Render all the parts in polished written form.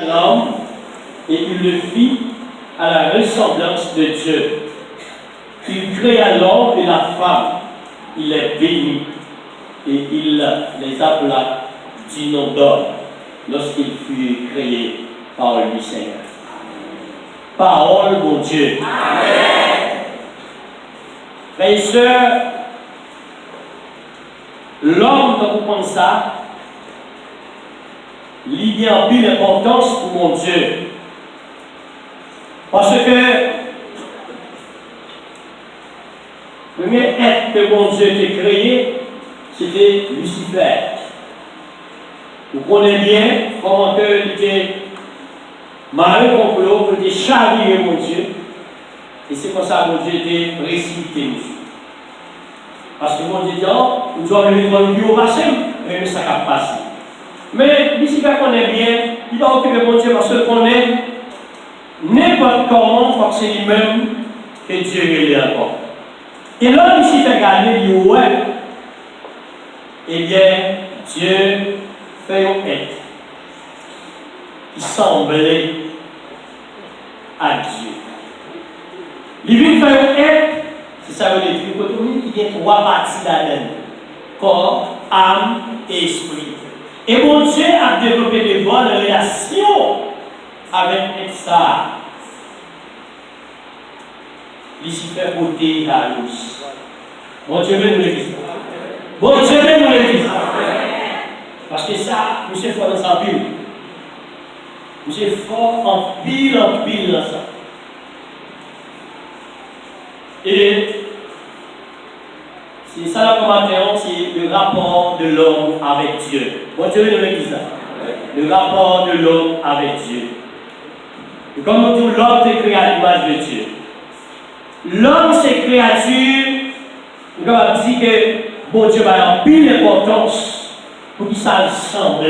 l'homme et il le fit à la ressemblance de Dieu. Il créa l'homme et la femme, il les bénit et il les appela du nom d'homme lorsqu'il fut créé par lui Seigneur. Parole, mon Dieu. Amen. Frères et sœurs, l'homme, quand vous pensez ça, il y a en pile d'importance pour mon Dieu. Parce que le premier être que mon Dieu a créé, c'était Lucifer. Vous connaissez bien comment il était malin complot, il était charrié, mon Dieu. Et c'est comme ça que mon Dieu était précipité. Parce que mon Dieu dit, oh, nous devons venir dans le bureau passé, mais ça va passer. Mais Lucifer connaît bien, il va occuper mon Dieu parce qu'il connaît n'importe comment, parce que c'est lui-même que Dieu est encore. Et là, Lucifer regarde, il dit, ouais, eh bien, Dieu fait un être qui semblait à Dieu. Il vient faire un être, c'est ça le dit, il y a trois parties là-dedans: corps, âme et esprit. Et mon Dieu a développé de bonnes relations avec ça. Lucifer côté la luz. Mon Dieu veut nous le dire. Bon Dieu veut nous le dire. Parce que ça, nous sommes forts dans sa Bible. Nous sommes forts en pile dans ça. Et c'est ça le commentaire, c'est le rapport de l'homme avec Dieu. Bon Dieu veut nous le dire ça. Le rapport de l'homme avec Dieu. Et comme nous disons, l'homme est créé à l'image de Dieu. L'homme, c'est créature, nous avons dit que bon Dieu va en pile d'importance pour qu'il s'assemble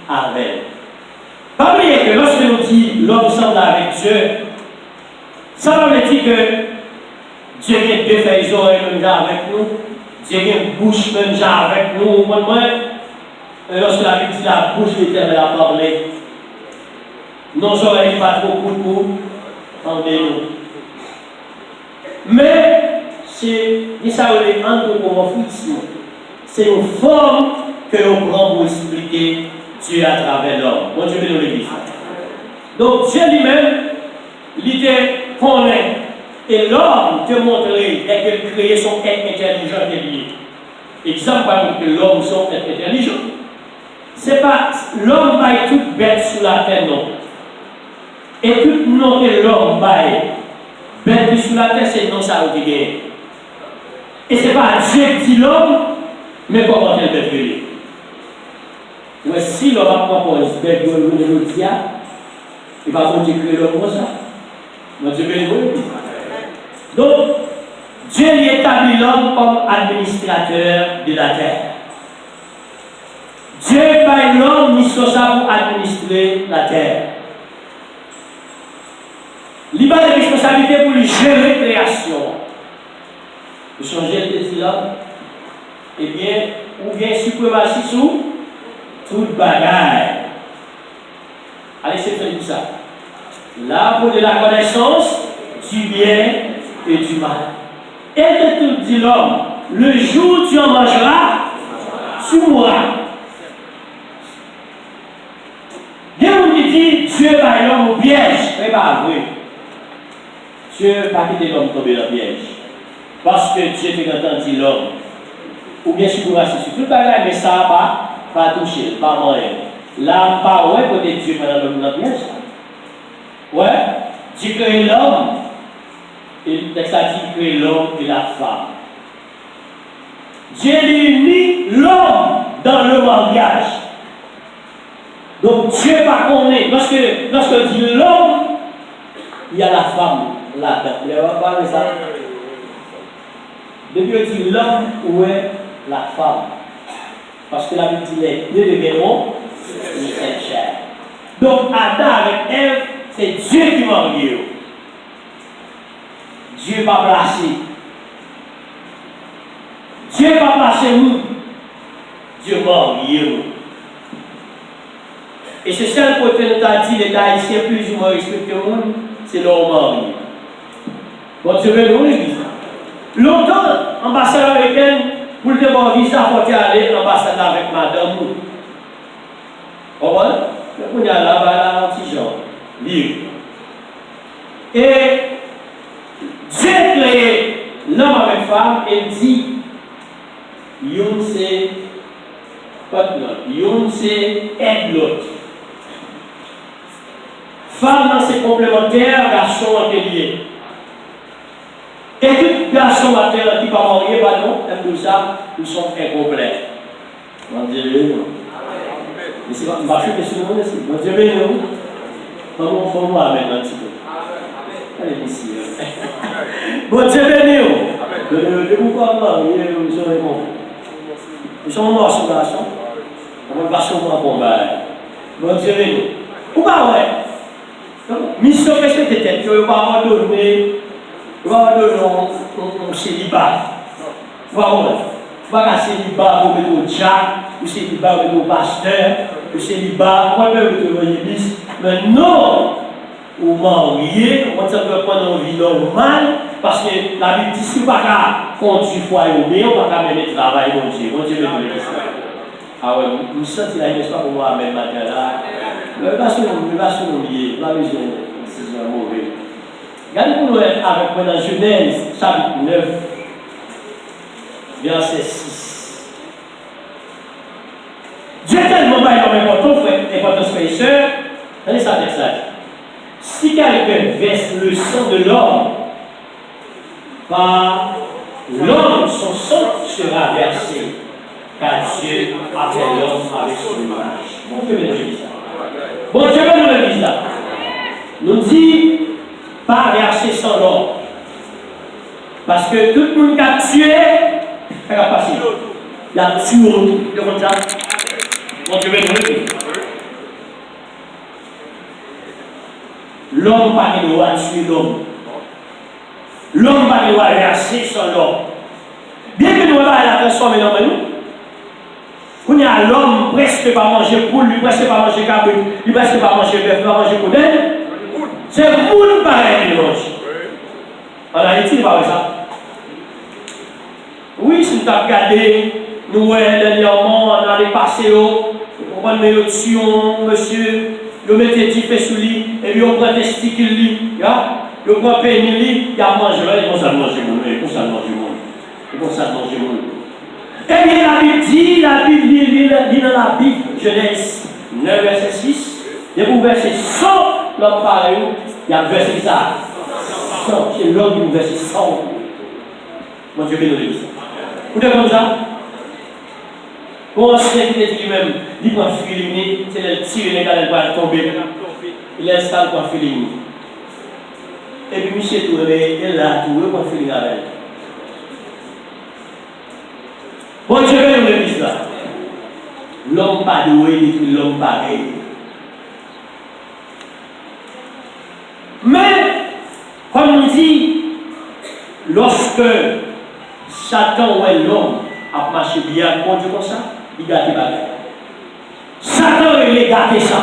avec. Pas oublier que lorsque nous disons l'homme semble avec Dieu, ça veut dire que Dieu a deux feuilles oreilles même avec nous, Dieu a une bouche même avec nous. Lorsque la Bible dit la bouche de l'Éternel a parlé, nos oreilles pas trop courtes pour entendez-nous. Mais c'est ça le anthropomorphisme. C'est une forme que l'on prend pour expliquer Dieu à travers l'homme. Bon Dieu veut nous le dire. Donc Dieu lui-même, il était connaît. Et l'homme te montrer et que créer son être intelligent et lié. Exemple par exemple que l'homme son être intelligent. C'est pas l'homme va être toute bête sur la terre, non. Et tout nom que l'homme va être bête sur la terre, c'est non ça ou qui. Et c'est pas Dieu qui dit l'homme, mais comment elle peut créer. Mais si l'homme a proposé bête de l'homme, il va continuer créer l'homme comme ça. Moi, Dieu veut le dire. Donc, Dieu établit l'homme comme administrateur de la terre. Dieu paye l'homme mission ça pour administrer la terre. Il a des responsabilités pour lui gérer la création. Vous changez le dit là, eh bien, ou bien suprématie sur toute bagaille. Allez, c'est fait ça. L'arbre de la connaissance du bien et du mal. Et de tout dit l'homme, le jour où tu en mangeras, tu mourras. Bien on dit Dieu va l'homme au piège, c'est pas vrai. Dieu n'a pas quitté l'homme tomber dans le piège. Parce que Dieu t'a entendu l'homme. Ou bien si vous restez sur tout bagage, mais ça va pas toucher, pas moyen. Là, pas ouais, côté Dieu pendant l'homme dans le piège. Ouais, Dieu crée l'homme. Et le texte a dit créer l'homme et la femme. Dieu unit l'homme dans le mariage. Donc Dieu pas connaît. Lorsque dit l'homme, il y a la femme là-dedans. Vous n'avez pas parlé de ça? Depuis qu'on dit l'homme, où est la femme? Parce que la Bible dit les deux deviendront une seule chair. Donc Adam avec Ève, c'est Dieu qui marie. Dieu va placer. Dieu va placer nous. Dieu marie. Et c'est ça le côté nous a dit, les Haïtiens plus ou moins respectent le monde, c'est leur mari. Bon, Dieu veut nous l'église. Longtemps, l'ambassade américaine, pour le demander visa, il faut aller à l'ambassade avec madame. Vous comprenez? On y a là-bas, un petit genre, libre. Et Dieu a créé l'homme avec femme et dit, yon c'est pas de l'autre, yon c'est aide l'autre. Femme, c'est complémentaire, garçon, en lié. Et tout garçon à terre qui va marier, pardon, comme ça, nous sommes incomplets. Bon Dieu, non. Mais c'est pas une marche que sur nous, c'est bon Dieu, non. Comment on va maintenant un petit peu? Allez, ici. Bon Dieu, non. De pourquoi marier, nous sommes bons. Nous sommes morts sur garçon. On va pas sur moi pour combat. Bon Dieu, non. Pourquoi, ouais? Mission, qu'est-ce que tu es? Tu ne veux pas abandonner. Tu vas donner un célibat. Tu vas pas un célibat pour mettre au diable, ou célibat pour mettre au pasteur, ou célibat pour mettre au l'église. Mais non, ou marié, on peut prendre une vie normale, parce que la Bible dit si on ne peut pas conduire le foyer au bien, on ne peut pas mener le travail, mon Dieu. Mon Dieu, ah ouais, je me sens là, n'est-ce pas pour moi, même matin là. Mais pas sur l'oublier, pas besoin de décision mauvaise. Regardez-nous avec moi dans Genèse, chapitre 9, verset 6. Dieu est tellement important, frère et sœurs, regardez ça avec ça. Si quelqu'un verse le sang de l'homme, par l'homme, son sang sera versé, car Dieu a fait l'homme avec son image. Bon Dieu nous dit ça. Bon Dieu nous dit ça. Nous dit, pas verser sans l'homme. Parce que tout le monde qui a tué, il a passé. Il a tué comme ça. Bon Dieu nous dit. L'homme n'a pas le droit de tuer l'homme. L'homme n'a pas le droit de verser sans l'homme. Bien que nous n'ayons pas la transformer dans nous, quand il y a l'homme presque pas manger poule, lui presque pas manger cabrit, lui presque pas manger bœuf, pas manger coudelle, c'est poule pareil qui mange. En Haïti, il pas ça. Oui, si nous avons regardé, nous dernièrement, on allait passer on prend le dessus, monsieur, on met des petits sous lui, et puis on prend des testicules, on prend des pénis, il y a mangé, il commence à manger, il commence à manger, il commence à manger. Eh bien, la Bible dit dans la Bible, Genèse 9, verset 6, et pour verset 100, l'homme parle, il y a verset ça. 100, c'est l'homme qui verset 100. Mon Dieu, béni le ça. Vous êtes comme ça? Pour un chien qui est lui-même, il prend un filet, c'est le tir, il va tomber. Il installe pour un filet. Et puis, monsieur Touré, il a tout, pour un filet avec. Bon Dieu, nous le disons là. L'homme pas doué, détruit l'homme pareil. Mais, comme on dit, lorsque Satan ou l'homme a marché bien, bon Dieu comme ça, il gâte les bagages. Satan, il a gâté ça.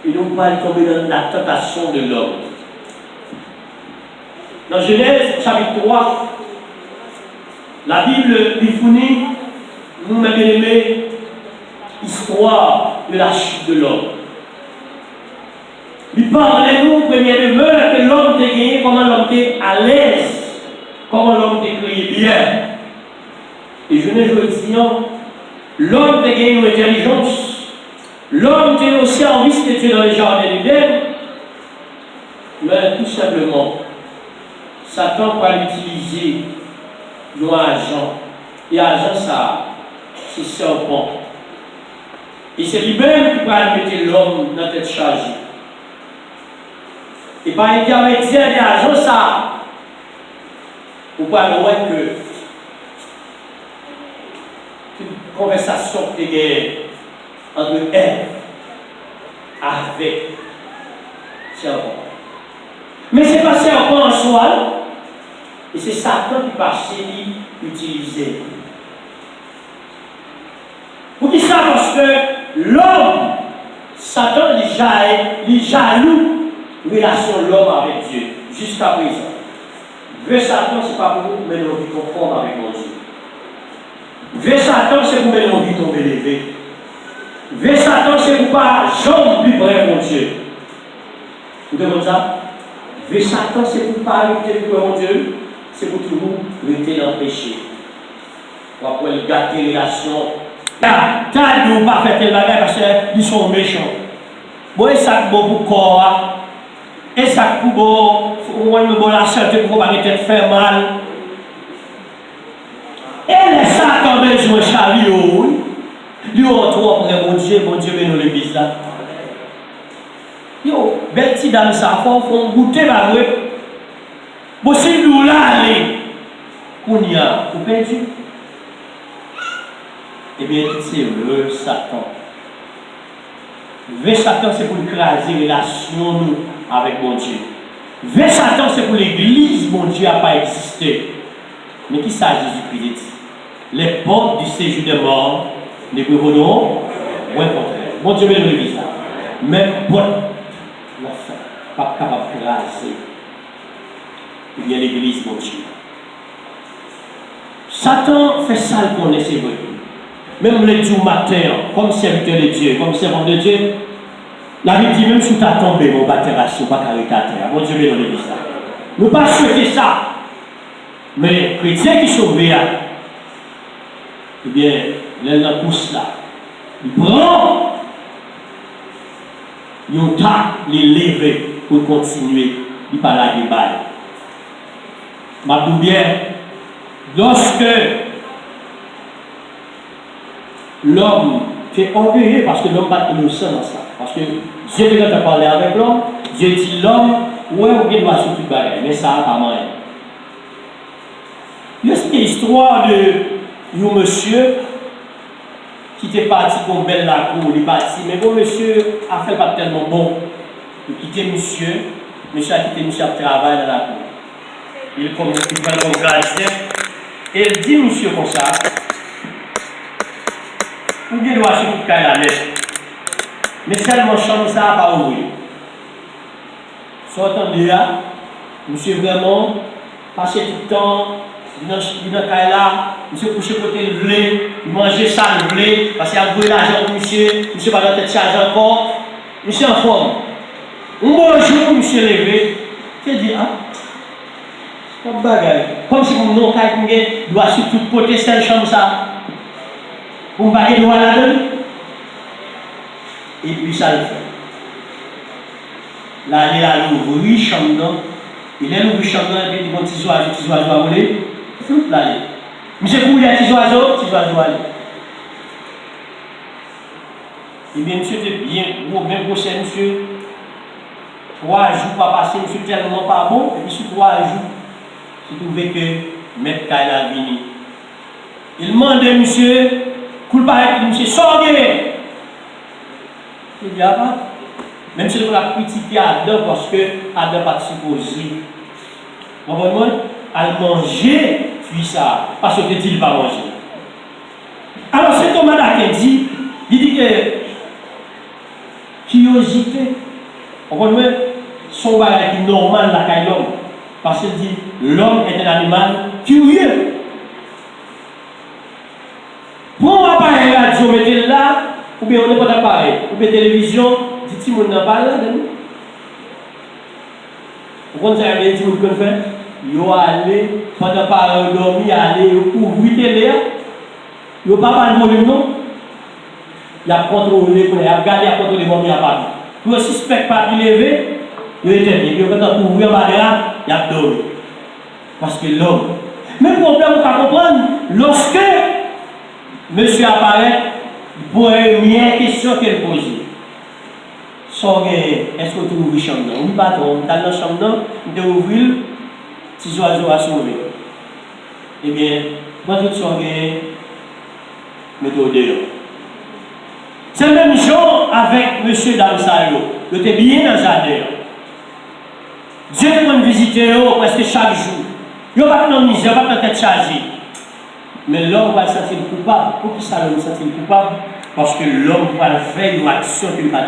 Et nous pas tomber dans la tentation de l'homme. Dans Genèse, chapitre 3, la Bible lui fournit, nous m'avons aimé, histoire de la chute de l'homme. Il parle de nous, première demeure, que l'homme était gagné, comment l'homme était à l'aise, comment l'homme était créé bien. Et je ne veux dire, l'homme était gagné une intelligence, l'homme était au service de Dieu dans les jardins d'Éden, mais tout simplement, Satan va l'utiliser. Nos agents, et agent ça, c'est serpent. Et c'est lui-même qui va mettre l'homme dans la tête chargée. Et par intermédiaire des agents ça, vous pouvez voir que une conversation qui est entre elle avec serpent. Mais ce n'est pas serpent en soi. Et c'est Satan qui passe l'utiliser. Pour qui ça? Parce que l'homme, Satan, il jaloux relation de l'homme avec Dieu, jusqu'à présent. Vrai Satan, ce n'est pas pour vous mettre une vie conforme avec mon Dieu. Vrai Satan, c'est pour mettre une vie tomber élevée. Vrai Satan, c'est pour pas jamais plus près mon Dieu. Vous demandez ça? Vrai Satan, c'est pour pas arrêter pour mon Dieu, c'est pour toujours rester dans le péché. Pour après gâter les relations. T'as dit ou pas faire tel bagage parce qu'ils sont méchants. Bon, et ça pour le corps. Et ça pour la santé pour pas te faire mal. Et les Satan besoin chariot. Lui on trouve après mon Dieu mais nous l'église là. Yo, belle petite dame ça, faut goûter la rue. Bon si nous là aller. Qu'on y a, vous perdu. Eh bien, c'est le Satan. Le Satan, c'est pour écraser les relations nous avec mon Dieu. Le Satan, c'est pour l'église, mon Dieu n'a pas existé. Mais qui ça, Jésus-Christ dit? Les portes du séjour des morts ne prévaudront point contre elles. Mon Dieu, mais l'église là. Même porte, l'enfant, pas capable de écraser. Eh bien, l'église, mon Dieu. Satan fait ça qu'on est, c'est vrai. Même le jour matin, comme serviteur de Dieu, comme servant de Dieu, la Bible dit même si tu as tombé, mon batteration, pas carré à terre. Mon Dieu, mais dans l'église là. Nous ne pas souhaiter ça. Mais chrétien qui sauve, eh bien, l'un pousse là. Il prend, il t'a les lever pour continuer, il parle à des balles. Ma bien, lorsque l'homme fait orgueilleux parce que l'homme n'est pas innocent dans ça. Parce que Dieu quand a parlé avec l'homme, Dieu dit l'homme, ouais, on doit souffrir de bagarre, mais ça n'a pas moyen. Il y a cette histoire de un monsieur qui était parti pour belle la cour, il est parti, mais bon monsieur a fait pas tellement bon. Il a quitté monsieur a quitté monsieur à travailler dans la cour. Il prend le gardien et il dit monsieur comme ça. Ou bien doit se couper la lettre. Mais seulement chambre ça n'a pas ouvert. Sortant de là, monsieur vraiment passé tout le temps, il dans là, monsieur couché côté le blé, il mangeait ça le blé, parce qu'il a volé l'argent pour monsieur pas dans tête charge encore, monsieur en forme. Un bon jour, monsieur levé, il dit, ah, c'est pas de bagaille. Comme si mon nom doit sur tout côté, cette chambre ça. Pour ne pas aller la donne. Et puis ça le fait. Là, il a ouvert chambre. Il a ouvert chambre et puis il dit bon, petit oiseau à voler. Là, monsieur, pour les petits oiseaux aller. Et bien, monsieur était bien, même prochain, monsieur. 3 jours pas passé, monsieur tellement pas bon. Et puis sur 3 jours, il trouvait que Maître Kaila a venu. Il demandait, monsieur. Coule pas avec monsieur, sortez! Il dit, ah, même si on a critiqué Adam parce que Adam n'a pas supposé. Vous comprenez? À manger, puis ça, parce que il ne va pas manger. Alors, c'est Thomas qui dit, il dit que curiosité, vous comprenez? Son bagage est normal dans la l'homme. Parce qu'il dit, l'homme est un animal curieux. Pour un appareil radio, mettez là, ou bien on n'est pas d'appareil, ou bien télévision, dites-moi, on n'a pas là. Vous comprenez ce que vous faire? Vous allez, pendant que vous dormir, aller ouvrir télé, vous n'avez pas de volume, non? Il a contrôlé, il a regardé, il a contrôlé, il a pas. Vous ne suspectez pas qu'il est levé, il est éteint. Puis quand vous ouvrez la barrière, il a dormi. Parce que l'homme. Mais le problème, vous pouvez comprendre, lorsque monsieur apparaît pour une première question qu'elle pose. Est-ce que tu ouvres la chambre? Oui, patron, dans la chambre, tu ouvres, petit oiseau à sauver. Eh bien, quand tu sors, mets-toi dehors. C'est le même genre avec monsieur Damsayo. Il était bien dans le jardin. Dieu te visiter presque chaque jour. Il n'y a pas de misère, il n'y a pas de tête chargée. Mais l'homme va se sentir coupable. Pour qui ça l'homme se sentir coupable? Parce que l'homme va faire une action qu'il va